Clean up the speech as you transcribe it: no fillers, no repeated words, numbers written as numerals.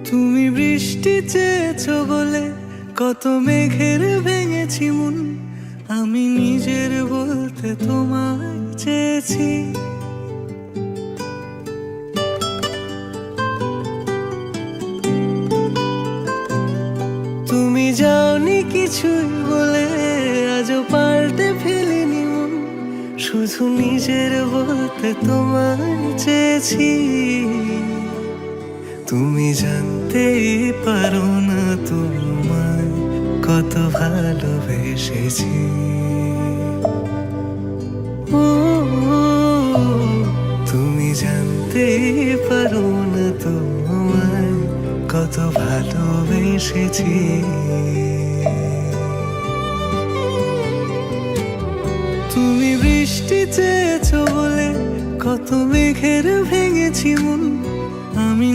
তুমি বৃষ্টি চেয়েছো বলে কত মেঘের ভেঙেছি মন, আমি নিজের বলতে তোমায় চেয়েছি। তুমি যাওনি কিছুই বলে আজও পাল্টে ফেলিনি মন, শুধু নিজের বলতে তোমায় চেয়েছি। তুমি জানতেই পারো না তোমায় কত ভালোবেসেছি। ও তুমি জানতেই পারো না তোমায় কত ভালোবেসেছি। তুমি বৃষ্টি চেয়েছো বলে কত মেঘের ভেঙেছি মন, আমি